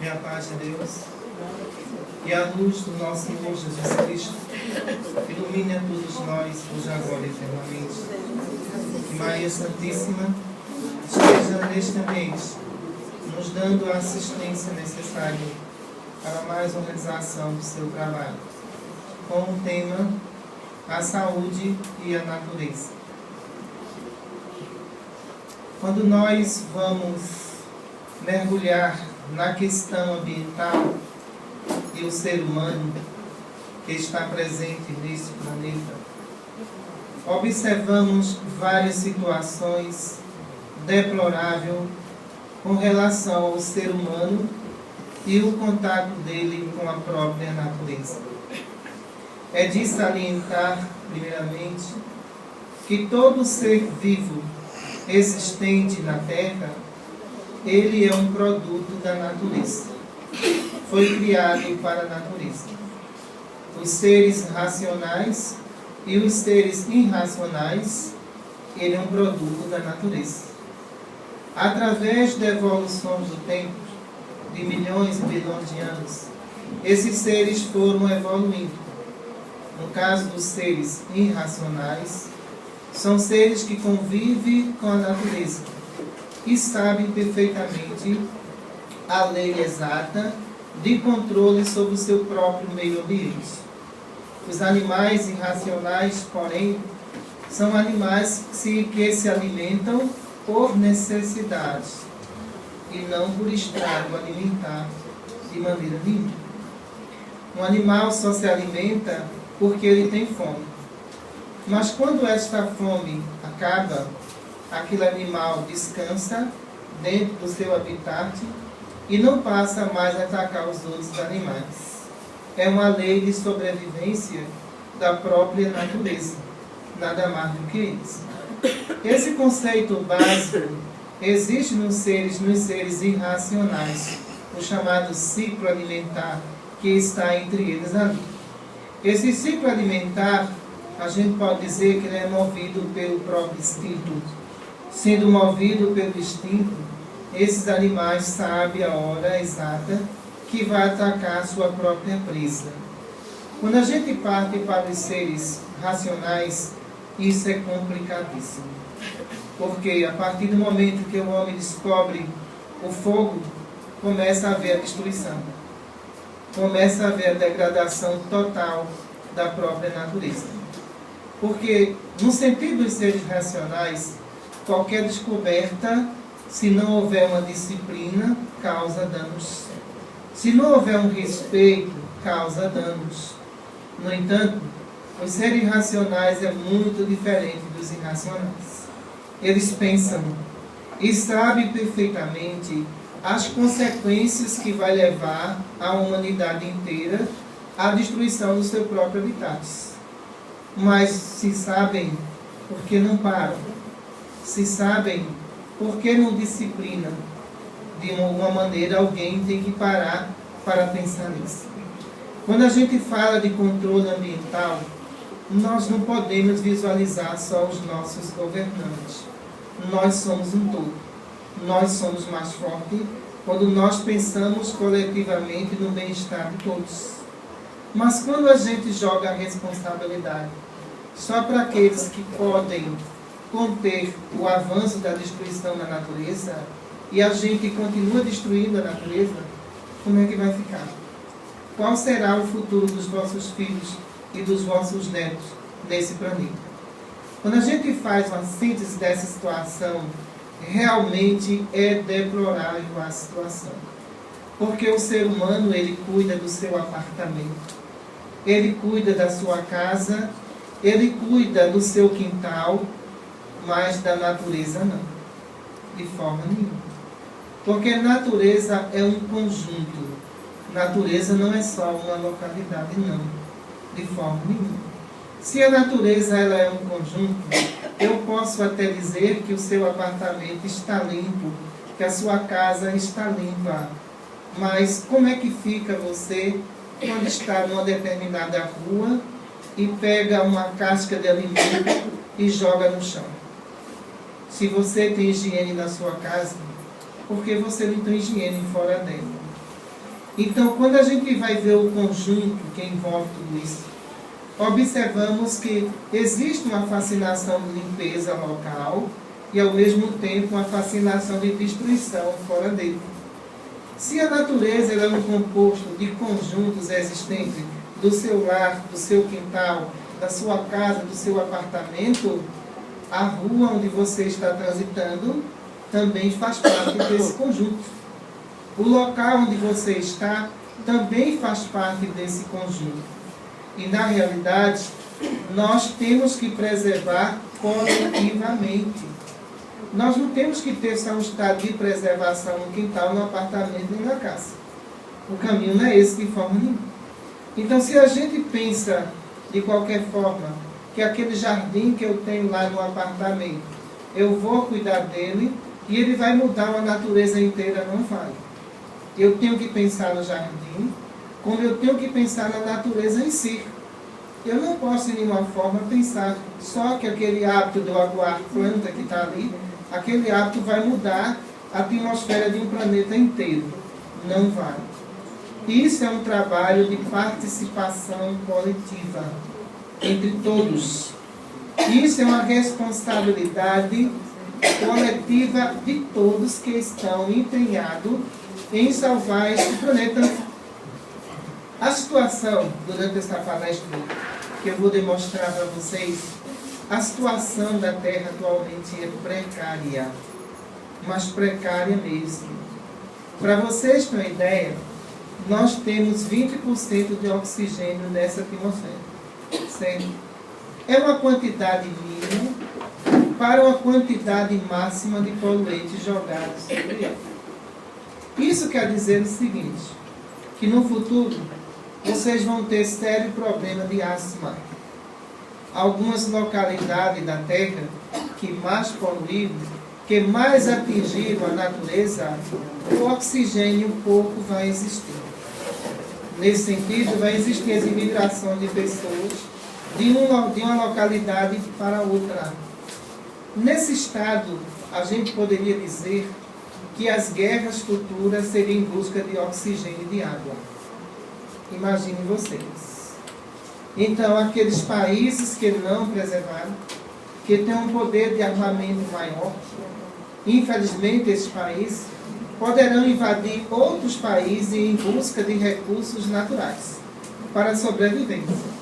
Que a paz de Deus e a luz do nosso Senhor Jesus Cristo ilumine a todos nós, hoje, agora e eternamente. Que Maria Santíssima esteja neste ambiente, nos dando a assistência necessária para mais uma realização do seu trabalho, com o tema a saúde e a natureza. Quando nós vamos mergulhar na questão ambiental e o ser humano que está presente neste planeta, observamos várias situações deploráveis com relação ao ser humano e o contato dele com a própria natureza. É de salientar, primeiramente, que todo ser vivo existente na Terra, ele é um produto da natureza. Foi criado para a natureza. Os seres racionais e os seres irracionais, ele é um produto da natureza. Através da evolução do tempo, de milhões e bilhões de anos, esses seres foram evoluindo. No caso dos seres irracionais, são seres que convivem com a natureza e sabem perfeitamente a lei exata de controle sobre o seu próprio meio ambiente. Os animais irracionais, porém, são animais que se alimentam por necessidade e não por estrago alimentar de maneira nenhuma. Um animal só se alimenta porque ele tem fome. Mas quando esta fome acaba, aquele animal descansa dentro do seu habitat e não passa mais a atacar os outros animais. É uma lei de sobrevivência da própria natureza, nada mais do que isso. Esse conceito básico existe nos seres irracionais, o chamado ciclo alimentar que está entre eles ali. Esse ciclo alimentar, a gente pode dizer que ele é movido pelo próprio instinto. Sendo movido pelo instinto, esses animais sabem a hora exata que vai atacar a sua própria presa. Quando a gente parte para os seres racionais, isso é complicadíssimo. Porque a partir do momento que o homem descobre o fogo, começa a haver a destruição. Começa a haver a degradação total da própria natureza. Porque, no sentido dos seres racionais, qualquer descoberta, se não houver uma disciplina, causa danos. Se não houver um respeito, causa danos. No entanto, os seres racionais é muito diferente dos irracionais. Eles pensam e sabem perfeitamente as consequências que vai levar a humanidade inteira à destruição do seu próprio habitat. Mas se sabem, por que não param? Se sabem, por que não disciplinam? De alguma maneira, alguém tem que parar para pensar nisso. Quando a gente fala de controle ambiental, nós não podemos visualizar só os nossos governantes. Nós somos um todo. Nós somos mais fortes quando nós pensamos coletivamente no bem-estar de todos. Mas quando a gente joga a responsabilidade só para aqueles que podem conter o avanço da destruição da natureza e a gente continua destruindo a natureza, como é que vai ficar? Qual será o futuro dos vossos filhos e dos vossos netos nesse planeta? Quando a gente faz uma síntese dessa situação, realmente é deplorável a situação. Porque o ser humano, ele cuida do seu apartamento, ele cuida da sua casa, ele cuida do seu quintal, mas da natureza não, de forma nenhuma. Porque natureza é um conjunto. Natureza não é só uma localidade, não, de forma nenhuma. Se a natureza ela é um conjunto, eu posso até dizer que o seu apartamento está limpo, que a sua casa está limpa. Mas como é que fica você quando está numa determinada rua e pega uma casca de alimento e joga no chão? Se você tem higiene na sua casa, por que você não tem higiene fora dela? Então, quando a gente vai ver o conjunto que envolve tudo isso, observamos que existe uma fascinação de limpeza local e, ao mesmo tempo, uma fascinação de destruição fora dele. Se a natureza é um composto de conjuntos existentes do seu lar, do seu quintal, da sua casa, do seu apartamento, a rua onde você está transitando também faz parte desse conjunto. O local onde você está também faz parte desse conjunto. E, na realidade, nós temos que preservar coletivamente. Nós não temos que ter só um estado de preservação no quintal, no apartamento nem na casa. O caminho não é esse de forma nenhuma. Então, se a gente pensa, de qualquer forma, que aquele jardim que eu tenho lá no apartamento, eu vou cuidar dele e ele vai mudar uma natureza inteira, não vai. Eu tenho que pensar no jardim, como eu tenho que pensar na natureza em si. Eu não posso, de nenhuma forma, pensar só que aquele hábito de eu aguar planta que está ali, aquele hábito vai mudar a atmosfera de um planeta inteiro. Não vai. Isso é um trabalho de participação coletiva entre todos. Isso é uma responsabilidade coletiva de todos que estão empenhados em salvar este planeta. A situação, durante esta palestra, que eu vou demonstrar para vocês, a situação da Terra atualmente é precária, mas precária mesmo. Para vocês terem uma ideia, nós temos 20% de oxigênio nessa atmosfera. Certo? É uma quantidade mínima para uma quantidade máxima de poluentes jogados sobre ela. Isso quer dizer o seguinte, que no futuro vocês vão ter sério problema de asma. Algumas localidades da Terra que mais poluíram, que mais atingiram a natureza, o oxigênio pouco vai existir. Nesse sentido, vai existir as imigrações de pessoas de uma localidade para outra. Nesse estado, a gente poderia dizer que as guerras futuras seriam em busca de oxigênio e de água. Imaginem vocês. Então, aqueles países que não preservaram, que têm um poder de armamento maior, infelizmente esses países poderão invadir outros países em busca de recursos naturais para a sobrevivência.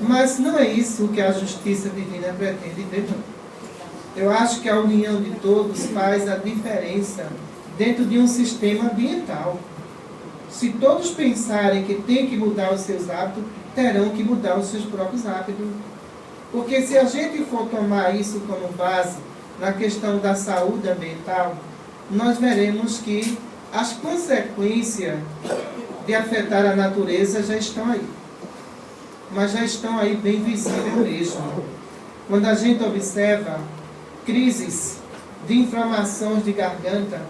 Mas não é isso que a justiça divina pretende ter, não. Eu acho que a união de todos faz a diferença dentro de um sistema ambiental. Se todos pensarem que tem que mudar os seus hábitos, terão que mudar os seus próprios hábitos. Porque se a gente for tomar isso como base na questão da saúde ambiental, nós veremos que as consequências de afetar a natureza já estão aí. Mas já estão aí bem visíveis mesmo. Quando a gente observa crises de inflamações de garganta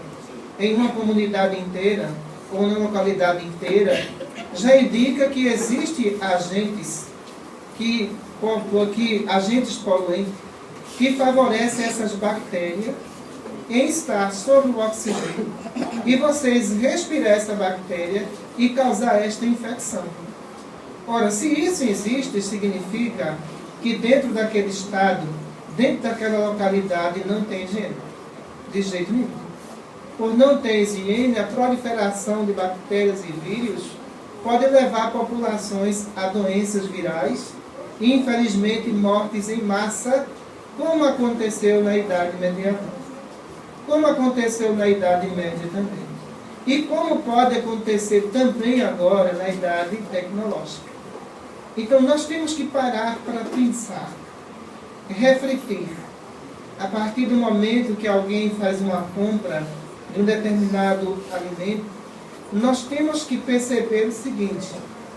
em uma comunidade inteira, ou na localidade inteira, já indica que existem agentes agentes poluentes que favorecem essas bactérias em estar sobre o oxigênio e vocês respirar essa bactéria e causar esta infecção. Ora, se isso existe, significa que dentro daquele estado, dentro daquela localidade, não tem higiene. De jeito nenhum. Por não ter higiene, a proliferação de bactérias e vírus pode levar populações a doenças virais e, infelizmente, mortes em massa, como aconteceu na Idade Medieval. Como aconteceu na Idade Média também. E como pode acontecer também agora na Idade Tecnológica. Então, nós temos que parar para pensar, refletir. A partir do momento que alguém faz uma compra de um determinado alimento, nós temos que perceber o seguinte: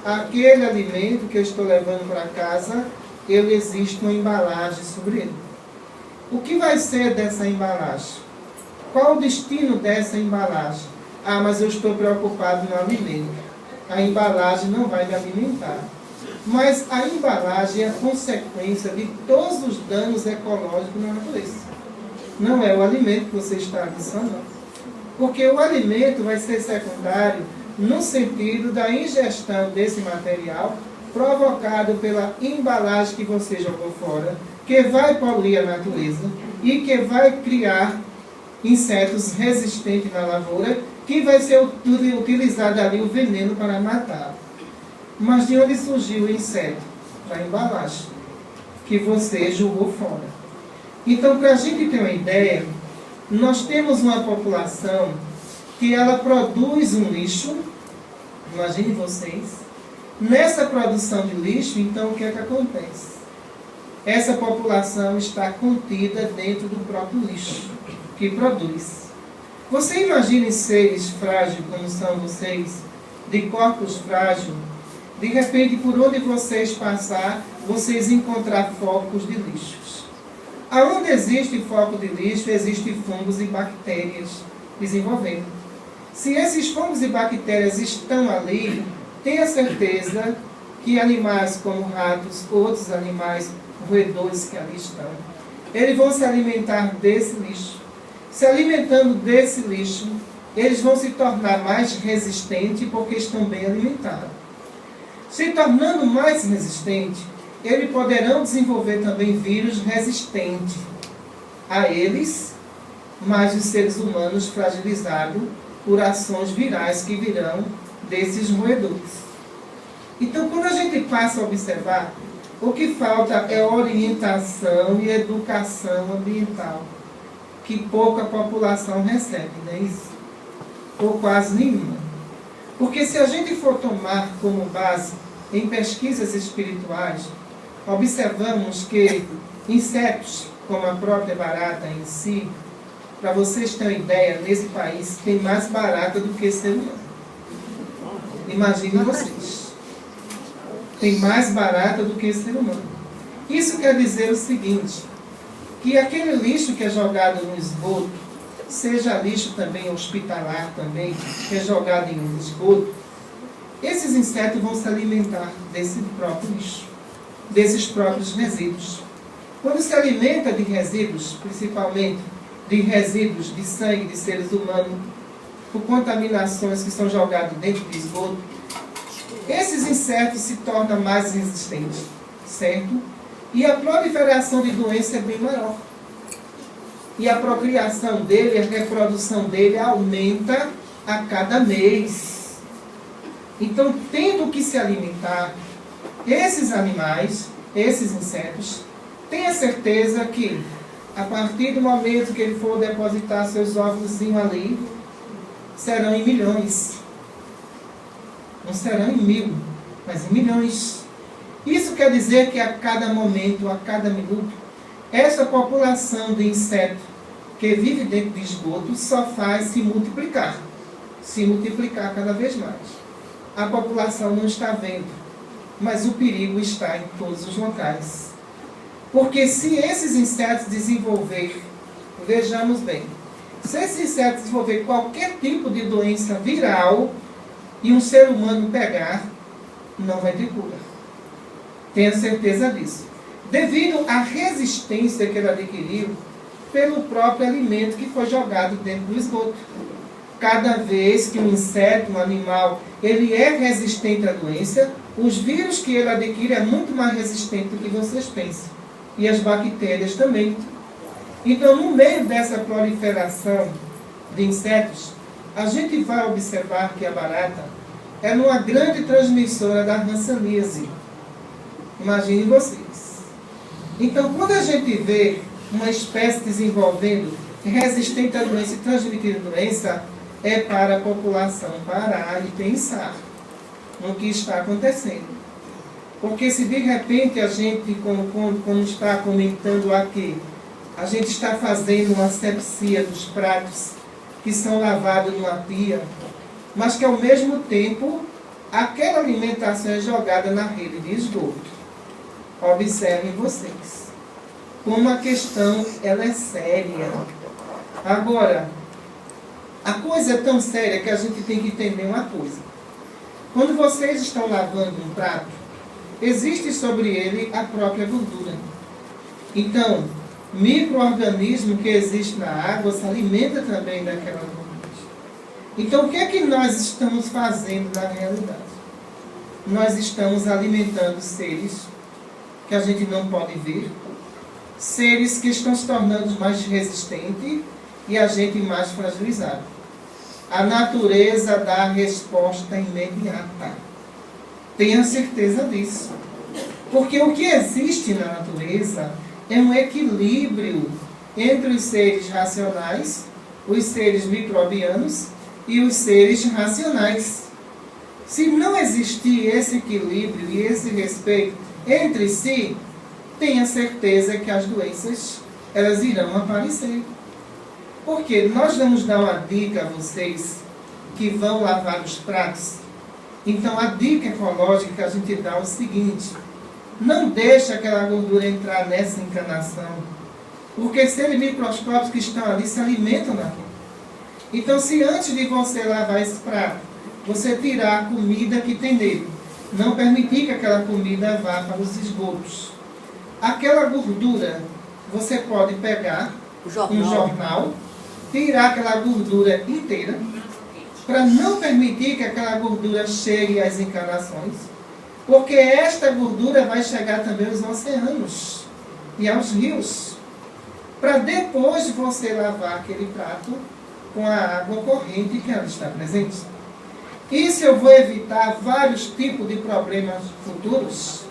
aquele alimento que eu estou levando para casa, existe uma embalagem sobre ele. O que vai ser dessa embalagem? Qual o destino dessa embalagem? Ah, mas eu estou preocupado no alimento. A embalagem não vai me alimentar. Mas a embalagem é a consequência de todos os danos ecológicos na natureza. Não é o alimento que você está adicionando. Porque o alimento vai ser secundário no sentido da ingestão desse material provocado pela embalagem que você jogou fora, que vai poluir a natureza e que vai criar insetos resistentes na lavoura, que vai ser utilizado ali o veneno para matar. Mas de onde surgiu o inseto? Da embalagem, que você jogou fora. Então, para a gente ter uma ideia, nós temos uma população que ela produz um lixo, imagine vocês, nessa produção de lixo, então o que é que acontece? Essa população está contida dentro do próprio lixo que produz. Você imagine seres frágeis como são vocês, de corpos frágeis, de repente por onde vocês passar, vocês encontrar focos de lixos. Aonde existe foco de lixo, existem fungos e bactérias desenvolvendo. Se esses fungos e bactérias estão ali, tenha certeza que animais como ratos, outros animais roedores que ali estão, eles vão se alimentar desse lixo. Se alimentando desse lixo, eles vão se tornar mais resistentes porque estão bem alimentados. Se tornando mais resistentes, eles poderão desenvolver também vírus resistentes a eles, mas os seres humanos fragilizados por ações virais que virão desses roedores. Então, quando a gente passa a observar, o que falta é orientação e educação ambiental, que pouca população recebe, não é isso? Ou quase nenhuma. Porque se a gente for tomar como base em pesquisas espirituais, observamos que insetos, como a própria barata em si, para vocês terem uma ideia, nesse país tem mais barata do que ser humano. Imaginem vocês. Tem mais barata do que ser humano. Isso quer dizer o seguinte, que aquele lixo que é jogado no esgoto, seja lixo também hospitalar também, que é jogado em um esgoto, esses insetos vão se alimentar desse próprio lixo, desses próprios resíduos. Quando se alimenta de resíduos, principalmente de resíduos de sangue de seres humanos, por contaminações que são jogadas dentro do esgoto, esses insetos se tornam mais resistentes, certo? E a proliferação de doença é bem maior. E a procriação dele, a reprodução dele aumenta a cada mês. Então, tendo que se alimentar, esses animais, esses insetos, tenha certeza que, a partir do momento que ele for depositar seus óvulos ali, serão em milhões. Não serão em 1000, mas em milhões. Isso quer dizer que a cada momento, a cada minuto, essa população de insetos que vive dentro de esgoto só faz se multiplicar cada vez mais. A população não está vendo, mas o perigo está em todos os locais. Porque se esses insetos desenvolver, vejamos bem, se esses insetos desenvolver qualquer tipo de doença viral e um ser humano pegar, não vai ter cura. Tenha certeza disso. Devido à resistência que ele adquiriu pelo próprio alimento que foi jogado dentro do esgoto. Cada vez que um inseto, um animal, ele é resistente à doença, os vírus que ele adquire é muito mais resistente do que vocês pensam. E as bactérias também. Então, no meio dessa proliferação de insetos, a gente vai observar que a barata é uma grande transmissora da hanseníase. Imaginem vocês. Então, quando a gente vê uma espécie desenvolvendo resistente à doença e transmitindo doença, é para a população parar e pensar no que está acontecendo. Porque se de repente a gente, como está comentando aqui, a gente está fazendo uma asepsia dos pratos que são lavados numa pia, mas que ao mesmo tempo aquela alimentação é jogada na rede de esgoto. Observem vocês como a questão ela é séria. Agora, a coisa é tão séria que a gente tem que entender uma coisa. Quando vocês estão lavando um prato, existe sobre ele a própria gordura. Então, micro-organismo que existe na água se alimenta também daquela gordura. Então, o que é que nós estamos fazendo na realidade? Nós estamos alimentando seres que a gente não pode ver, seres que estão se tornando mais resistentes e a gente mais fragilizado. A natureza dá a resposta imediata. Tenha certeza disso. Porque o que existe na natureza é um equilíbrio entre os seres racionais, os seres microbianos e os seres racionais. Se não existir esse equilíbrio e esse respeito entre si, tenha certeza que as doenças elas irão aparecer. Porque nós vamos dar uma dica a vocês que vão lavar os pratos. Então a dica ecológica que a gente dá é o seguinte: não deixe aquela gordura entrar nessa encanação, porque seres microscópicos que estão ali se alimentam daquilo. Então, se antes de você lavar esse prato, você tirar a comida que tem nele, não permitir que aquela comida vá para os esgotos, aquela gordura, você pode pegar um jornal, tirar aquela gordura inteira, para não permitir que aquela gordura chegue às encanações, porque esta gordura vai chegar também aos oceanos e aos rios, para depois você lavar aquele prato com a água corrente que ela está presente. Isso eu vou evitar vários tipos de problemas futuros.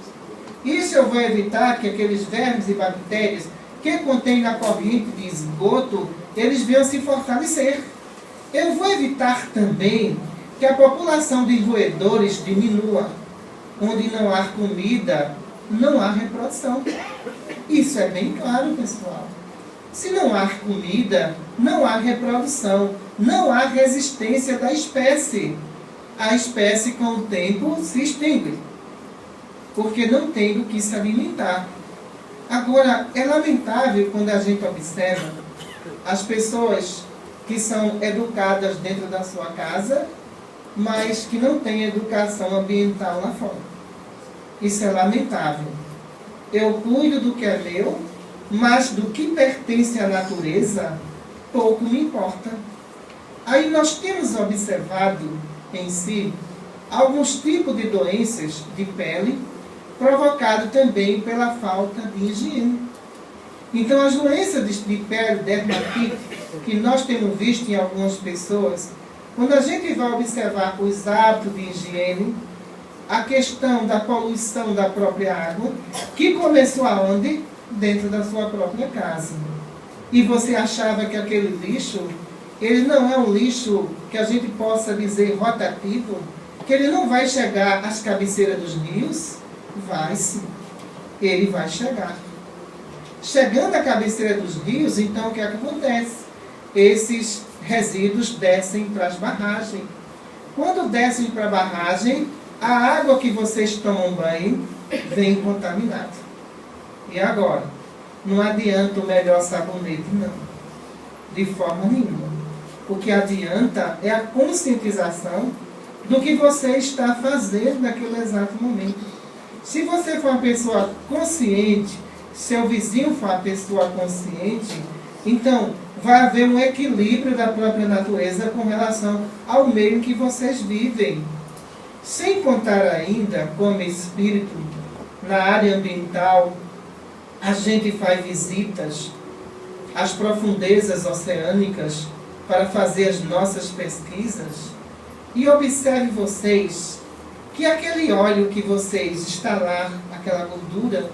Isso eu vou evitar que aqueles vermes e bactérias que contêm na corrente de esgoto, eles venham se fortalecer. Eu vou evitar também que a população de roedores diminua. Onde não há comida, não há reprodução. Isso é bem claro, pessoal. Se não há comida, não há reprodução, não há resistência da espécie. A espécie, com o tempo, se extingue, porque não tem do que se alimentar. Agora, é lamentável quando a gente observa as pessoas que são educadas dentro da sua casa, mas que não têm educação ambiental lá fora. Isso é lamentável. Eu cuido do que é meu, mas do que pertence à natureza, pouco me importa. Aí nós temos observado em si alguns tipos de doenças de pele, provocado também pela falta de higiene. Então, as doenças de pele, dermatite, que nós temos visto em algumas pessoas, quando a gente vai observar os hábitos de higiene, a questão da poluição da própria água, que começou aonde? Dentro da sua própria casa. E você achava que aquele lixo, ele não é um lixo que a gente possa dizer rotativo, que ele não vai chegar às cabeceiras dos rios? Vai sim, ele vai chegar. Chegando à cabeceira dos rios, então o que acontece? Esses resíduos descem para as barragens. Quando descem para a barragem, a água que vocês tomam banho vem contaminada. E agora? Não adianta o melhor sabonete, não. De forma nenhuma. O que adianta é a conscientização do que você está fazendo naquele exato momento. Se você for uma pessoa consciente, seu vizinho for uma pessoa consciente, então vai haver um equilíbrio da própria natureza com relação ao meio em que vocês vivem. Sem contar ainda, como espírito, na área ambiental, a gente faz visitas às profundezas oceânicas para fazer as nossas pesquisas. E observe vocês que aquele óleo que vocês instalaram, aquela gordura,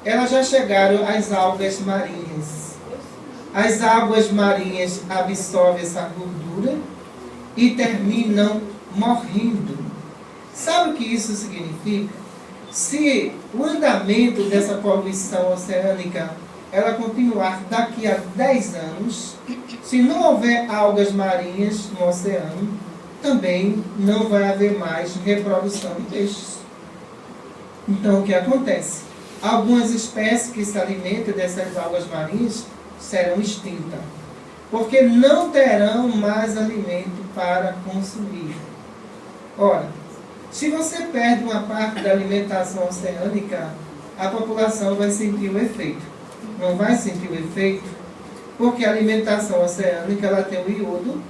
elas já chegaram às algas marinhas. As algas marinhas absorvem essa gordura e terminam morrendo. Sabe o que isso significa? Se o andamento dessa poluição oceânica ela continuar daqui a 10 anos, se não houver algas marinhas no oceano, também não vai haver mais reprodução de peixes. Então, o que acontece? Algumas espécies que se alimentam dessas algas marinhas serão extintas, porque não terão mais alimento para consumir. Ora, se você perde uma parte da alimentação oceânica, a população vai sentir o efeito. Não vai sentir o efeito, porque a alimentação oceânica ela tem o iodo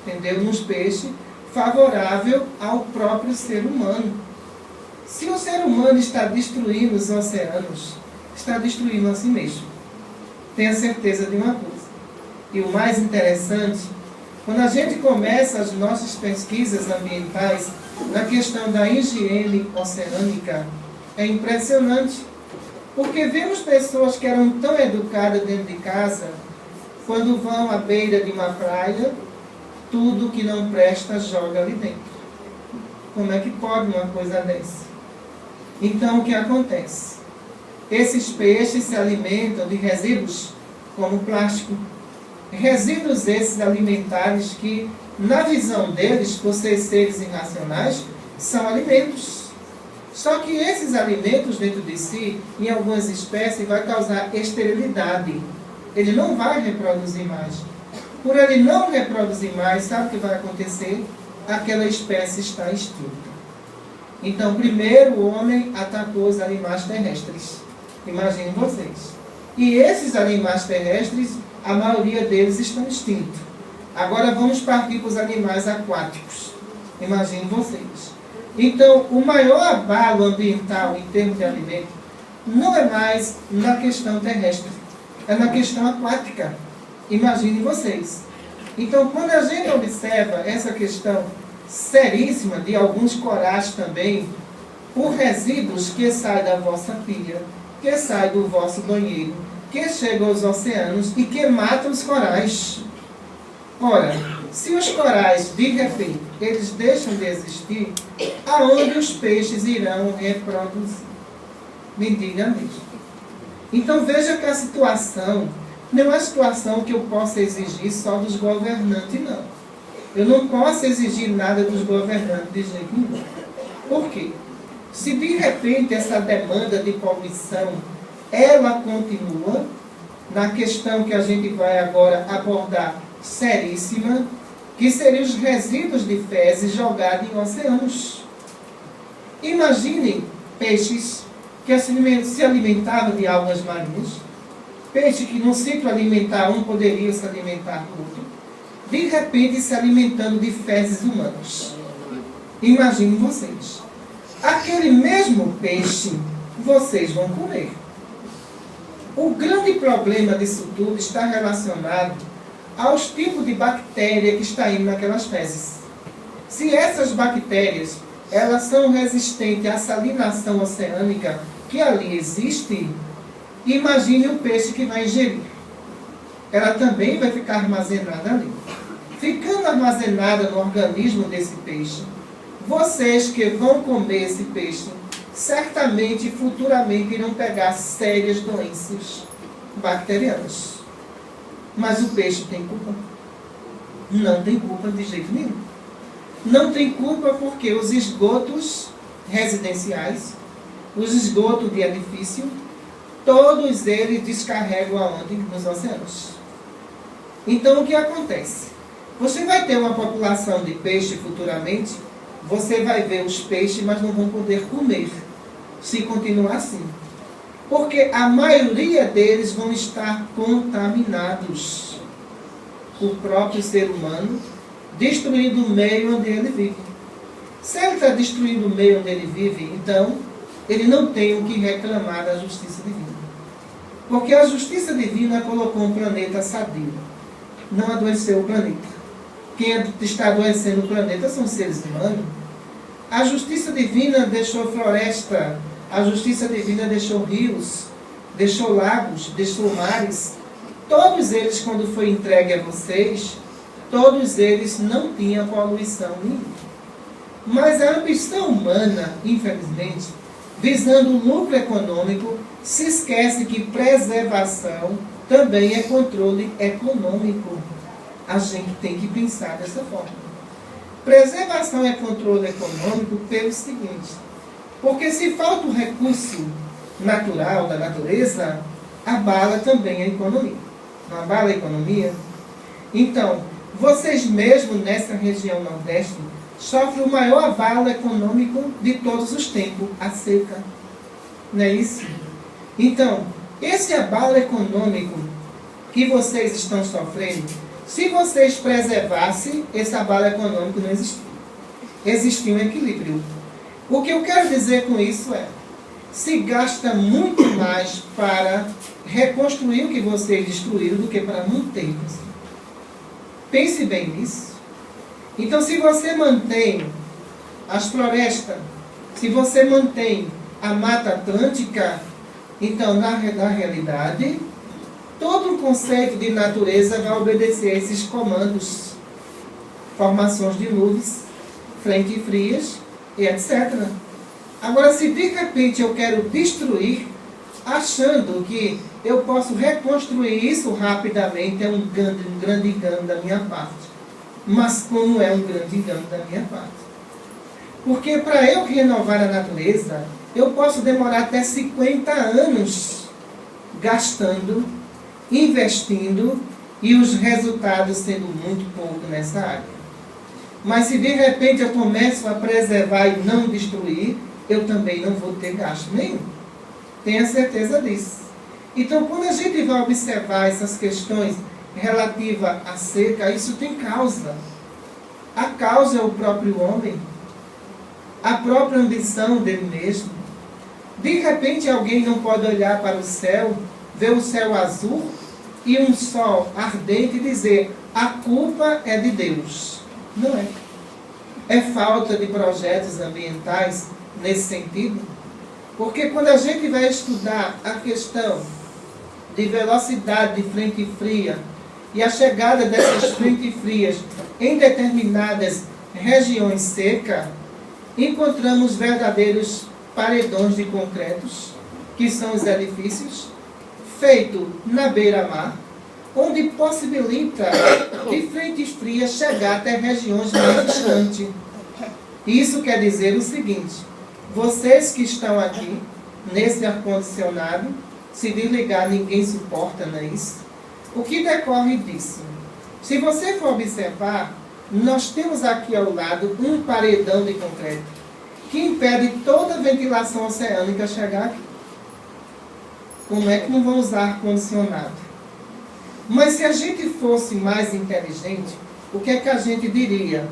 entendeu? Nos peixes, favorável ao próprio ser humano. Se o ser humano está destruindo os oceanos, está destruindo a si mesmo. Tenha certeza de uma coisa. E o mais interessante, quando a gente começa as nossas pesquisas ambientais na questão da higiene oceânica, é impressionante. Porque vemos pessoas que eram tão educadas dentro de casa, quando vão à beira de uma praia, tudo que não presta joga ali dentro. Como é que pode uma coisa dessa? Então, o que acontece? Esses peixes se alimentam de resíduos, como plástico. Resíduos esses alimentares que, na visão deles, por serem seres irracionais, são alimentos. Só que esses alimentos dentro de si, em algumas espécies, vai causar esterilidade. Ele não vai reproduzir mais. Por ele não reproduzir mais, sabe o que vai acontecer? Aquela espécie está extinta. Então, primeiro o homem atacou os animais terrestres. Imaginem vocês. E esses animais terrestres, a maioria deles estão extintos. Agora vamos partir para os animais aquáticos. Imaginem vocês. Então, o maior abalo ambiental em termos de alimento não é mais na questão terrestre, é na questão aquática. Imaginem vocês. Então, quando a gente observa essa questão seríssima de alguns corais também, por resíduos que saem da vossa pia, que saem do vosso banheiro, que chegam aos oceanos e que matam os corais. Ora, se os corais, de repente, eles deixam de existir, aonde os peixes irão reproduzir? Me diga mesmo. Então veja que a situação não é uma situação que eu possa exigir só dos governantes, não. Eu não posso exigir nada dos governantes de jeito nenhum. Por quê? Se de repente essa demanda de poluição, ela continua, na questão que a gente vai agora abordar seríssima, que seriam os resíduos de fezes jogados em oceanos. Imaginem peixes que se alimentavam de algas marinhas, peixe que no ciclo alimentar um poderia se alimentar do outro, de repente se alimentando de fezes humanas. Imaginem vocês. Aquele mesmo peixe, vocês vão comer. O grande problema disso tudo está relacionado aos tipos de bactéria que está indo naquelas fezes. Se essas bactérias, elas são resistentes à salinação oceânica que ali existe, imagine o peixe que vai ingerir. Ela também vai ficar armazenada ali. Ficando armazenada no organismo desse peixe, vocês que vão comer esse peixe, certamente, futuramente, irão pegar sérias doenças bacterianas. Mas o peixe tem culpa? Não tem culpa de jeito nenhum. Não tem culpa porque os esgotos residenciais, os esgotos de edifício, todos eles descarregam aonde? Nos oceanos. Então, o que acontece? Você vai ter uma população de peixe futuramente, você vai ver os peixes, mas não vão poder comer, se continuar assim. Porque a maioria deles vão estar contaminados. O próprio ser humano, destruindo o meio onde ele vive. Se ele está destruindo o meio onde ele vive, então, ele não tem o que reclamar da justiça divina. Porque a justiça divina colocou um planeta sadio. Não adoeceu o planeta. Quem está adoecendo o planeta são seres humanos. A justiça divina deixou floresta, a justiça divina deixou rios, deixou lagos, deixou mares. Todos eles, quando foi entregue a vocês, todos eles não tinham poluição nenhuma. Mas a ambição humana, infelizmente, visando o lucro econômico, se esquece que preservação também é controle econômico. A gente tem que pensar dessa forma. Preservação é controle econômico pelo seguinte: porque se falta o recurso natural da natureza, abala também a economia. Não abala a economia? Então, vocês mesmos nessa região nordeste sofrem o maior abalo econômico de todos os tempos, a seca. Não é isso? Então, esse abalo econômico que vocês estão sofrendo Se vocês preservassem, esse abalo econômico não existia. Existia um equilíbrio. O que eu quero dizer com isso é, se gasta muito mais para reconstruir o que vocês destruíram do que para manter. Pense bem nisso. Então, se você mantém as florestas, se você mantém a Mata Atlântica, então, na realidade, todo o conceito de natureza vai obedecer a esses comandos. Formações de nuvens, frentes frias e etc. Agora, se de repente eu quero destruir, achando que eu posso reconstruir isso rapidamente, é um grande engano da minha parte. Mas como é um grande engano da minha parte? Porque para eu renovar a natureza, eu posso demorar até 50 anos gastando, investindo e os resultados sendo muito pouco nessa área. Mas se de repente eu começo a preservar e não destruir, eu também não vou ter gasto nenhum. Tenha certeza disso. Então, quando a gente vai observar essas questões relativas à seca, isso tem causa. A causa é o próprio homem, a própria ambição dele mesmo. De repente, alguém não pode olhar para o céu, ver o céu azul e um sol ardente e dizer: a culpa é de Deus. Não é. É falta de projetos ambientais nesse sentido. Porque quando a gente vai estudar a questão de velocidade de frente fria e a chegada dessas frentes frias em determinadas regiões secas, encontramos verdadeiros paredões de concretos, que são os edifícios, feitos na beira-mar, onde possibilita de frentes frias chegar até regiões mais distantes. Isso quer dizer o seguinte: vocês que estão aqui, nesse ar-condicionado, se desligar ninguém suporta, não é isso? O que decorre disso? Se você for observar, nós temos aqui ao lado um paredão de concreto que impede toda a ventilação oceânica chegar aqui. Como é que não vão usar ar-condicionado? Mas se a gente fosse mais inteligente, o que é que a gente diria?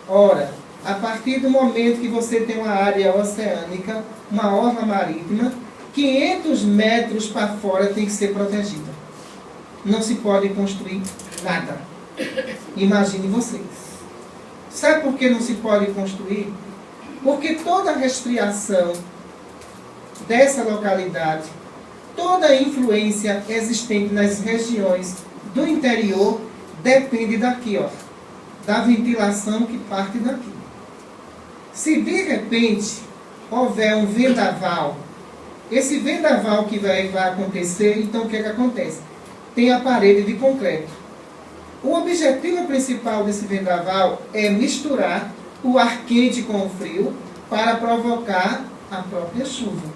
Ora, a partir do momento que você tem uma área oceânica, uma orla marítima, 500 metros para fora tem que ser protegida. Não se pode construir nada. Imagine vocês. Sabe por que não se pode construir? Porque toda a resfriação dessa localidade, toda a influência existente nas regiões do interior depende daqui, ó, da ventilação que parte daqui. Se de repente houver um vendaval, esse vendaval que vai acontecer, então o que é que acontece? Tem a parede de concreto. O objetivo principal desse vendaval é misturar o ar quente com o frio para provocar a própria chuva.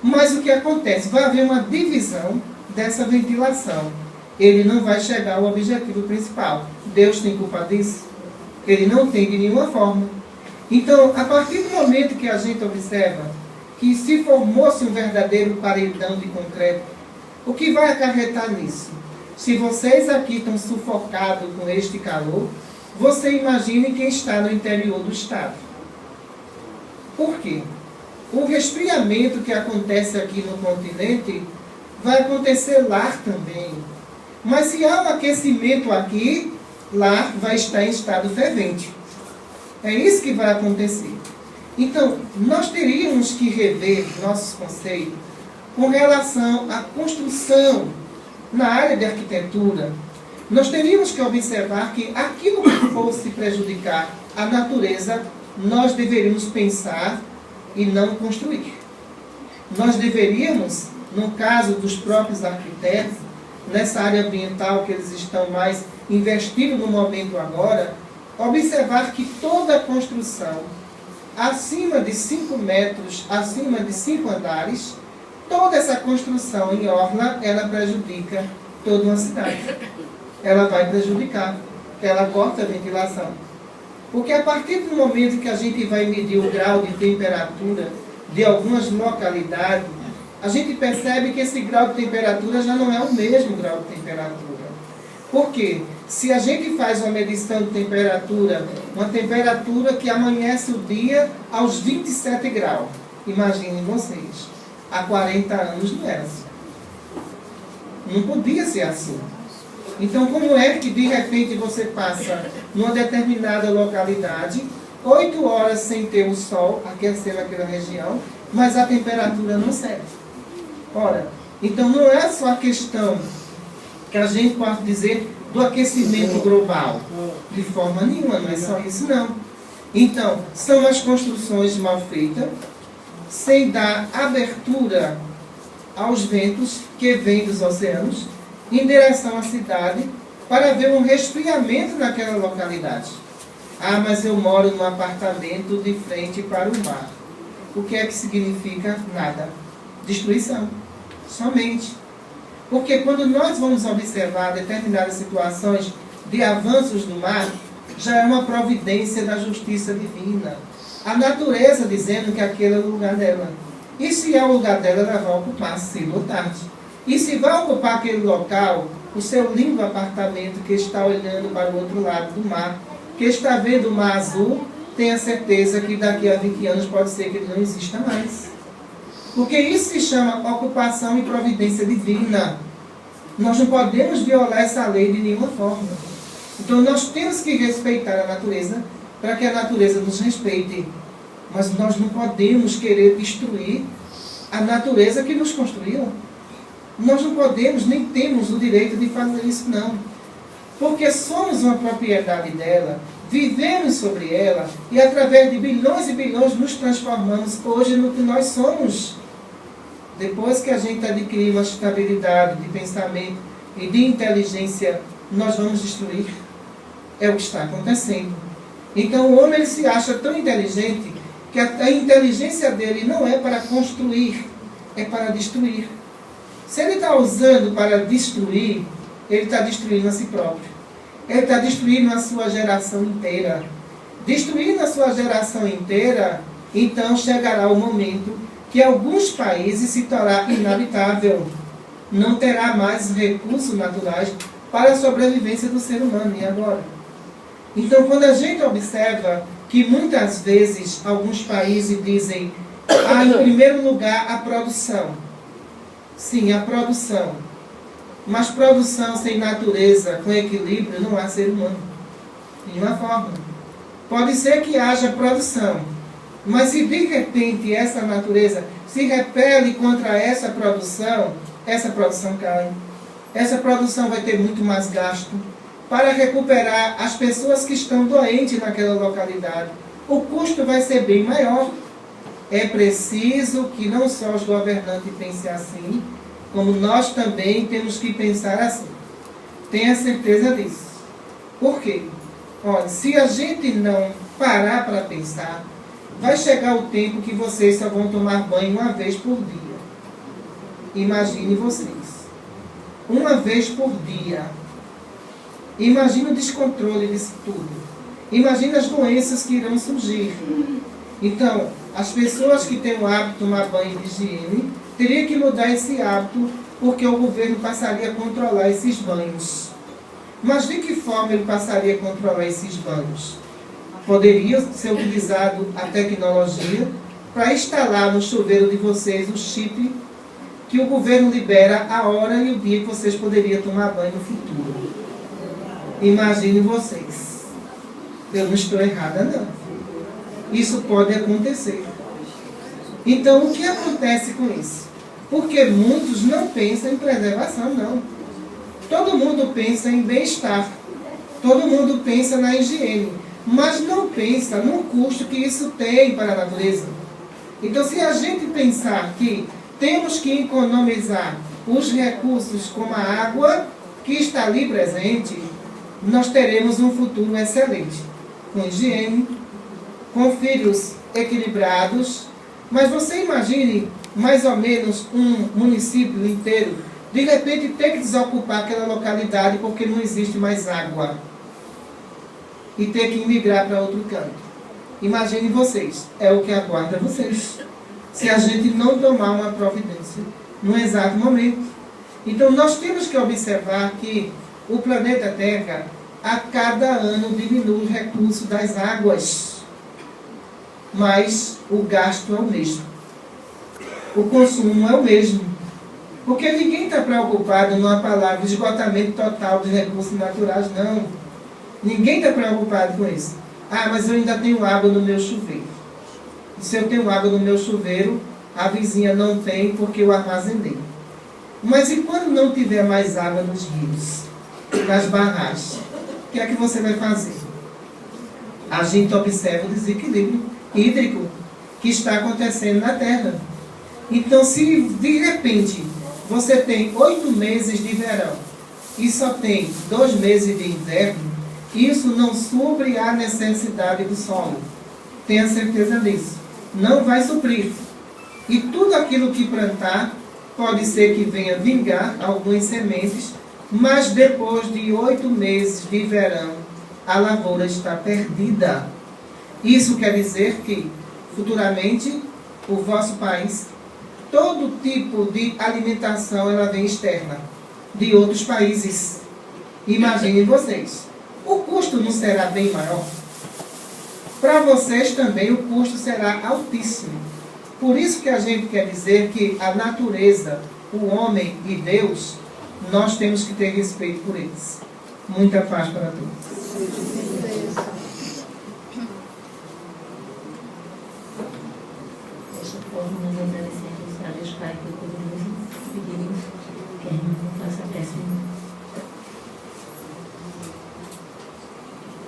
Mas o que acontece? Vai haver uma divisão dessa ventilação. Ele não vai chegar ao objetivo principal. Deus tem culpa disso? Ele não tem de nenhuma forma. Então, a partir do momento que a gente observa que se formou-se um verdadeiro paredão de concreto, o que vai acarretar nisso? Se vocês aqui estão sufocados com este calor, você imagine quem está no interior do estado. Por quê? O resfriamento que acontece aqui no continente vai acontecer lá também. Mas se há um aquecimento aqui, lá vai estar em estado fervente. É isso que vai acontecer. Então, nós teríamos que rever nossos conceitos com relação à construção na área de arquitetura. Nós teríamos que observar que aquilo que fosse prejudicar a natureza, nós deveríamos pensar e não construir. Nós deveríamos, no caso dos próprios arquitetos, nessa área ambiental que eles estão mais investindo no momento agora, observar que toda construção acima de 5 metros, acima de 5 andares, toda essa construção em orla, ela prejudica toda uma cidade. Ela vai prejudicar, ela corta a ventilação. Porque a partir do momento que a gente vai medir o grau de temperatura de algumas localidades, a gente percebe que esse grau de temperatura já não é o mesmo grau de temperatura. Por quê? se a gente faz uma medição de temperatura, uma temperatura que amanhece o dia aos 27 graus, imaginem vocês, há 40 anos não era assim. Não podia ser assim. Então, como é que de repente você passa numa determinada localidade, 8 horas sem ter o sol aquecendo aquela região, mas a temperatura não serve? Ora, então não é só a questão que a gente pode dizer do aquecimento global. De forma nenhuma, não é só isso não. Então, são as construções mal feitas, sem dar abertura aos ventos que vêm dos oceanos, em direção à cidade, para ver um resfriamento naquela localidade. Ah, mas eu moro num apartamento de frente para o mar. O que é que significa? Nada. Destruição. Somente. Porque quando nós vamos observar determinadas situações de avanços do mar, já é uma providência da justiça divina. A natureza dizendo que aquele é o lugar dela. E se é o lugar dela, ela vai ocupar cedo ou tarde. E se vai ocupar aquele local, o seu lindo apartamento que está olhando para o outro lado do mar, que está vendo o mar azul, tenha certeza que daqui a 20 anos pode ser que ele não exista mais. Porque isso se chama ocupação e providência divina. Nós não podemos violar essa lei de nenhuma forma. Então nós temos que respeitar a natureza para que a natureza nos respeite. Mas nós não podemos querer destruir a natureza que nos construiu. Nós não podemos, nem temos o direito de fazer isso, não. Porque somos uma propriedade dela, vivemos sobre ela e através de bilhões e bilhões nos transformamos hoje no que nós somos. Depois que a gente adquirir uma estabilidade de pensamento e de inteligência, nós vamos destruir. É o que está acontecendo. Então o homem ele se acha tão inteligente que a inteligência dele não é para construir, é para destruir. Se ele está usando para destruir, ele está destruindo a si próprio. Ele está destruindo a sua geração inteira. Destruindo a sua geração inteira, então chegará o momento que alguns países se tornará inabitável. Não terá mais recursos naturais para a sobrevivência do ser humano. E agora? Então, quando a gente observa que muitas vezes alguns países dizem, em primeiro lugar, a produção. Sim, a produção. Mas produção sem natureza, com equilíbrio, não há ser humano. De nenhuma forma. Pode ser que haja produção, mas se de repente essa natureza se repele contra essa produção cai. Essa produção vai ter muito mais gasto para recuperar as pessoas que estão doentes naquela localidade. O custo vai ser bem maior. É preciso que não só os governantes pensem assim, como nós também temos que pensar assim. Tenha certeza disso. Por quê? Olha, se a gente não parar para pensar, vai chegar o tempo que vocês só vão tomar banho uma vez por dia. Imagine vocês. Uma vez por dia. Imagine o descontrole disso tudo. Imagine as doenças que irão surgir. Então, as pessoas que têm o hábito de tomar banho de higiene, teriam que mudar esse hábito, porque o governo passaria a controlar esses banhos. Mas de que forma ele passaria a controlar esses banhos? Poderia ser utilizado a tecnologia para instalar no chuveiro de vocês o chip que o governo libera a hora e o dia que vocês poderiam tomar banho no futuro. Imaginem vocês. Eu não estou errada, não. Isso pode acontecer. Então, o que acontece com isso? Porque muitos não pensam em preservação, não. Todo mundo pensa em bem-estar. Todo mundo pensa na higiene. Mas não pensa no custo que isso tem para a natureza. Então, se a gente pensar que temos que economizar os recursos como a água que está ali presente, nós teremos um futuro excelente. Com higiene, com filhos equilibrados. Mas você imagine mais ou menos um município inteiro de repente ter que desocupar aquela localidade porque não existe mais água e ter que migrar para outro canto. Imagine vocês, é o que aguarda vocês, se a gente não tomar uma providência no exato momento. Então nós temos que observar que o planeta Terra a cada ano diminui o recurso das águas, mas o gasto é o mesmo. O consumo é o mesmo. Porque ninguém está preocupado numa palavra de esgotamento total dos recursos naturais, não. Ninguém está preocupado com isso. Ah, mas eu ainda tenho água no meu chuveiro. Se eu tenho água no meu chuveiro, a vizinha não tem porque eu armazenei. Mas e quando não tiver mais água nos rios, nas barragens? O que é que você vai fazer? A gente observa o desequilíbrio hídrico que está acontecendo na Terra. Então, se de repente você tem 8 meses de verão e só tem 2 meses de inverno, isso não supre a necessidade do solo. Tenha certeza disso. Não vai suprir. E tudo aquilo que plantar, pode ser que venha vingar algumas sementes, mas depois de 8 meses de verão, a lavoura está perdida. Isso quer dizer que, futuramente, o vosso país, todo tipo de alimentação ela vem externa, de outros países. Imaginem vocês, o custo não será bem maior? Para vocês também o custo será altíssimo. Por isso que a gente quer dizer que a natureza, o homem e Deus, nós temos que ter respeito por eles. Muita paz para todos. Dessa forma, nós agradecemos a Deus Pai por podermos pedir que a irmã faça a prece.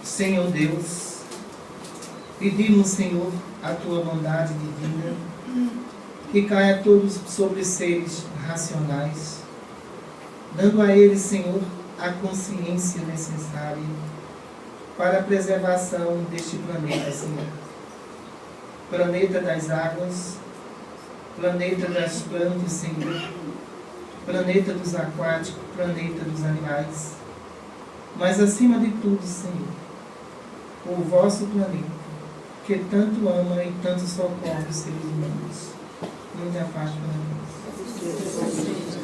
Senhor Deus, pedimos, Senhor, a tua bondade divina, que caia todos sobre seres racionais, dando a eles, Senhor, a consciência necessária para a preservação deste planeta, Senhor. Planeta das águas, planeta das plantas, Senhor, planeta dos aquáticos, planeta dos animais, mas acima de tudo, Senhor, o vosso planeta, que tanto ama e tanto socorre os seres humanos. Muita paz para nós.